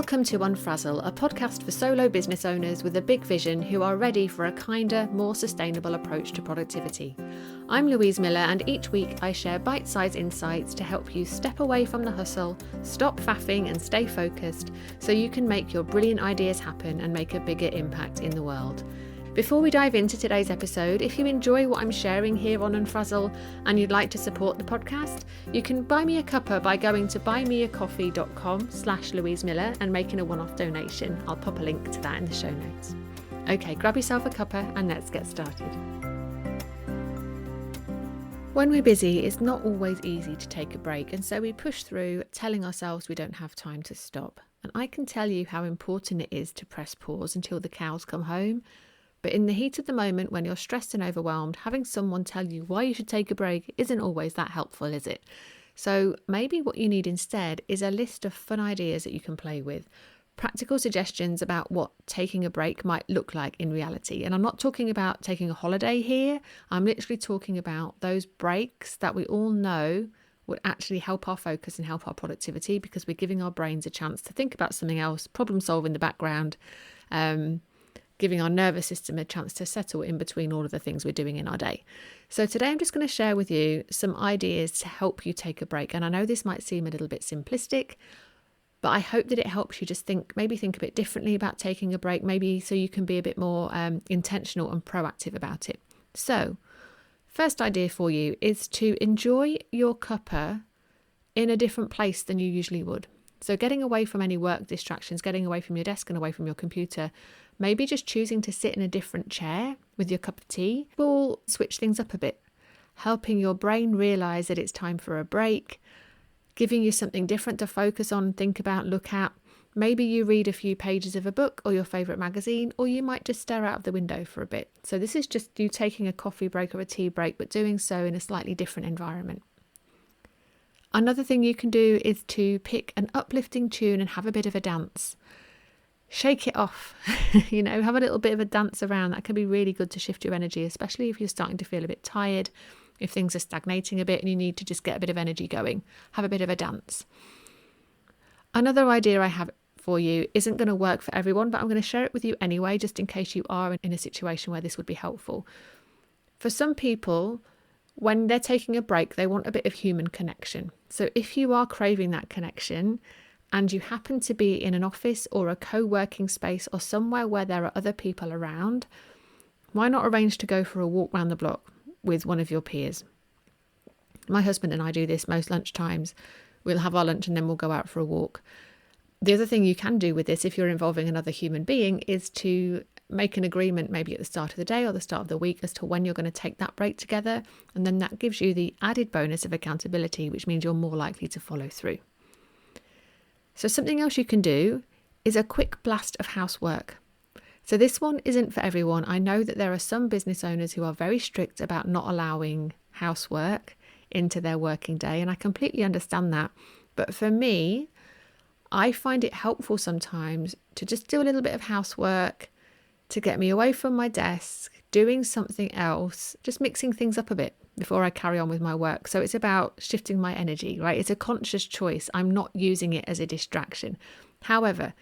Welcome to Unfrazzle, a podcast for solo business owners with a big vision who are ready for a kinder, more sustainable approach to productivity. I'm Louise Miller, and each week I share bite-sized insights to help you step away from the hustle, stop faffing and stay focused so you can make your brilliant ideas happen and make a bigger impact in the world. Before we dive into today's episode, if you enjoy what I'm sharing here on Unfrazzle and you'd like to support the podcast, you can buy me a cuppa by going to buymeacoffee.com/Louise Miller and making a one-off donation. I'll pop a link to that in the show notes. Okay, grab yourself a cuppa and let's get started. When we're busy, it's not always easy to take a break, and so we push through, telling ourselves we don't have time to stop. And I can tell you how important it is to press pause until the cows come home. But in the heat of the moment, when you're stressed and overwhelmed, having someone tell you why you should take a break isn't always that helpful, is it? So maybe what you need instead is a list of fun ideas that you can play with, practical suggestions about what taking a break might look like in reality. And I'm not talking about taking a holiday here. I'm literally talking about those breaks that we all know would actually help our focus and help our productivity, because we're giving our brains a chance to think about something else, problem solve in the background, giving our nervous system a chance to settle in between all of the things we're doing in our day. So today I'm just going to share with you some ideas to help you take a break. And I know this might seem a little bit simplistic, but I hope that it helps you just think a bit differently about taking a break, maybe so you can be a bit more intentional and proactive about it. So first idea for you is to enjoy your cuppa in a different place than you usually would. So getting away from any work distractions, getting away from your desk and away from your computer, maybe just choosing to sit in a different chair with your cup of tea will switch things up a bit, helping your brain realise that it's time for a break, giving you something different to focus on, think about, look at. Maybe you read a few pages of a book or your favourite magazine, or you might just stare out of the window for a bit. So this is just you taking a coffee break or a tea break, but doing so in a slightly different environment. Another thing you can do is to pick an uplifting tune and have a bit of a dance. Shake it off, have a little bit of a dance around. That can be really good to shift your energy, especially if you're starting to feel a bit tired, if things are stagnating a bit and you need to just get a bit of energy going. Have a bit of a dance. Another idea I have for you isn't going to work for everyone, but I'm going to share it with you anyway, just in case you are in a situation where this would be helpful. For some people, when they're taking a break, they want a bit of human connection. So if you are craving that connection and you happen to be in an office or a co-working space or somewhere where there are other people around, why not arrange to go for a walk around the block with one of your peers? My husband and I do this most lunchtimes. We'll have our lunch and then we'll go out for a walk. The other thing you can do with this, if you're involving another human being, is to make an agreement maybe at the start of the day or the start of the week as to when you're going to take that break together. And then that gives you the added bonus of accountability, which means you're more likely to follow through. So something else you can do is a quick blast of housework. So this one isn't for everyone. I know that there are some business owners who are very strict about not allowing housework into their working day, and I completely understand that. But for me, I find it helpful sometimes to just do a little bit of housework to get me away from my desk, doing something else, just mixing things up a bit before I carry on with my work. So it's about shifting my energy, right? It's a conscious choice. I'm not using it as a distraction. However,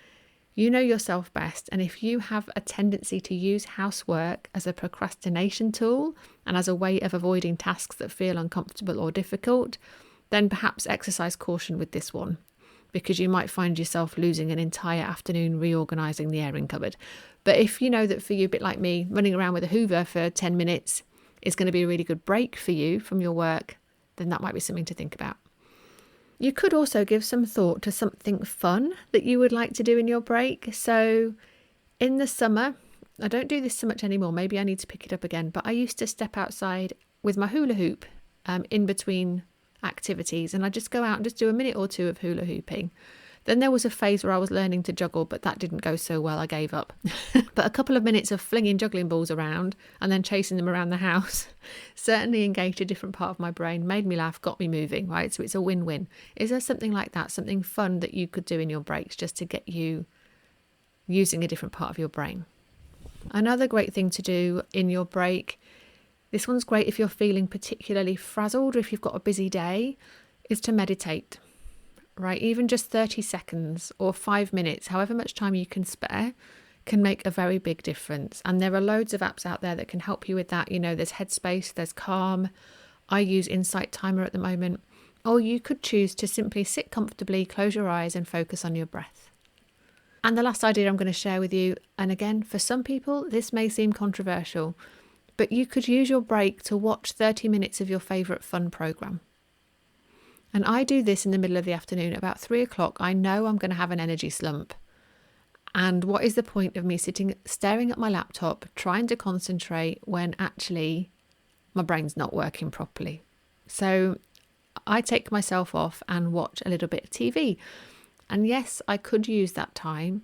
you know yourself best. And if you have a tendency to use housework as a procrastination tool and as a way of avoiding tasks that feel uncomfortable or difficult, then perhaps exercise caution with this one, because you might find yourself losing an entire afternoon reorganising the airing cupboard. But if you know that for you, a bit like me, running around with a Hoover for 10 minutes is going to be a really good break for you from your work, then that might be something to think about. You could also give some thought to something fun that you would like to do in your break. So in the summer, I don't do this so much anymore. Maybe I need to pick it up again. But I used to step outside with my hula hoop in between activities, and I just go out and just do a minute or two of hula hooping. Then there was a phase where I was learning to juggle, but that didn't go so well. I gave up. But a couple of minutes of flinging juggling balls around and then chasing them around the house certainly engaged a different part of my brain, made me laugh, got me moving, right? So it's a win-win. Is there something like that, something fun that you could do in your breaks just to get you using a different part of your brain? Another great thing to do in your break, this one's great if you're feeling particularly frazzled or if you've got a busy day, is to meditate. right? Even just 30 seconds or 5 minutes, however much time you can spare, can make a very big difference. And there are loads of apps out there that can help you with that. You know, there's Headspace, there's Calm. I use Insight Timer at the moment. Or you could choose to simply sit comfortably, close your eyes and focus on your breath. And the last idea I'm going to share with you, and again, for some people, this may seem controversial, but you could use your break to watch 30 minutes of your favourite fun programme. And I do this in the middle of the afternoon. At about 3 o'clock, I know I'm going to have an energy slump. And what is the point of me staring at my laptop, trying to concentrate when actually my brain's not working properly? So I take myself off and watch a little bit of TV. And yes, I could use that time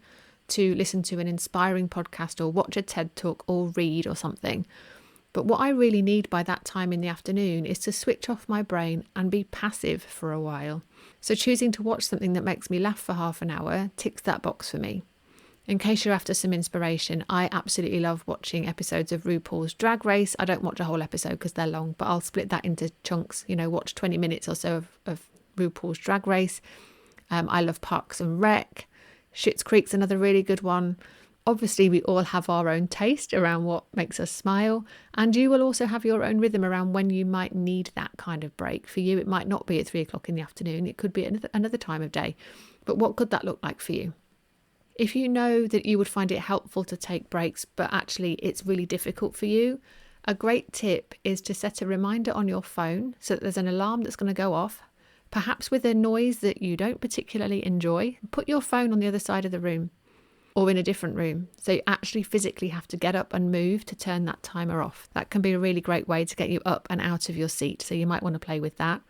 to listen to an inspiring podcast or watch a TED Talk or read or something. But what I really need by that time in the afternoon is to switch off my brain and be passive for a while. So choosing to watch something that makes me laugh for half an hour ticks that box for me. In case you're after some inspiration, I absolutely love watching episodes of RuPaul's Drag Race. I don't watch a whole episode because they're long, but I'll split that into chunks, watch 20 minutes or so of RuPaul's Drag Race. I love Parks and Rec. Schitt's Creek's another really good one. Obviously, we all have our own taste around what makes us smile, and you will also have your own rhythm around when you might need that kind of break. For you, it might not be at 3 o'clock in the afternoon. It could be another time of day. But what could that look like for you? If you know that you would find it helpful to take breaks, but actually it's really difficult for you, a great tip is to set a reminder on your phone so that there's an alarm that's going to go off, perhaps with a noise that you don't particularly enjoy. Put your phone on the other side of the room or in a different room, so you actually physically have to get up and move to turn that timer off. That can be a really great way to get you up and out of your seat, so you might want to play with that.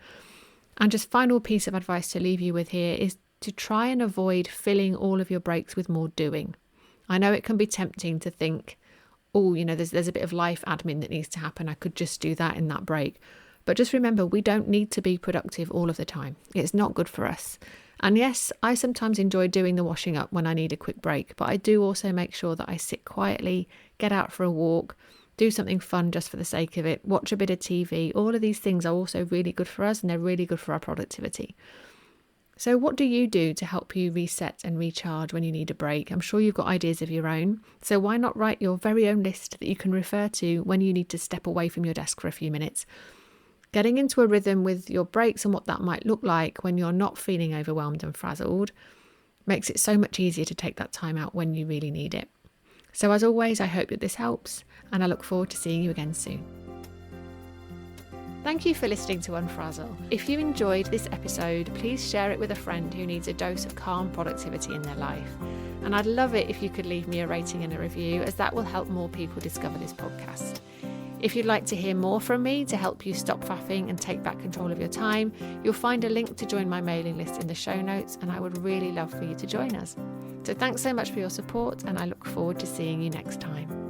And just final piece of advice to leave you with here is to try and avoid filling all of your breaks with more doing. I know it can be tempting to think, there's a bit of life admin that needs to happen. I could just do that in that break. But just remember, we don't need to be productive all of the time. It's not good for us. And yes, I sometimes enjoy doing the washing up when I need a quick break, but I do also make sure that I sit quietly, get out for a walk, do something fun just for the sake of it, watch a bit of TV. All of these things are also really good for us and they're really good for our productivity. So what do you do to help you reset and recharge when you need a break? I'm sure you've got ideas of your own. So why not write your very own list that you can refer to when you need to step away from your desk for a few minutes? Getting into a rhythm with your breaks and what that might look like when you're not feeling overwhelmed and frazzled makes it so much easier to take that time out when you really need it. So as always, I hope that this helps, and I look forward to seeing you again soon. Thank you for listening to Unfrazzle. If you enjoyed this episode, please share it with a friend who needs a dose of calm productivity in their life. And I'd love it if you could leave me a rating and a review, as that will help more people discover this podcast. If you'd like to hear more from me to help you stop faffing and take back control of your time, you'll find a link to join my mailing list in the show notes, and I would really love for you to join us. So thanks so much for your support, and I look forward to seeing you next time.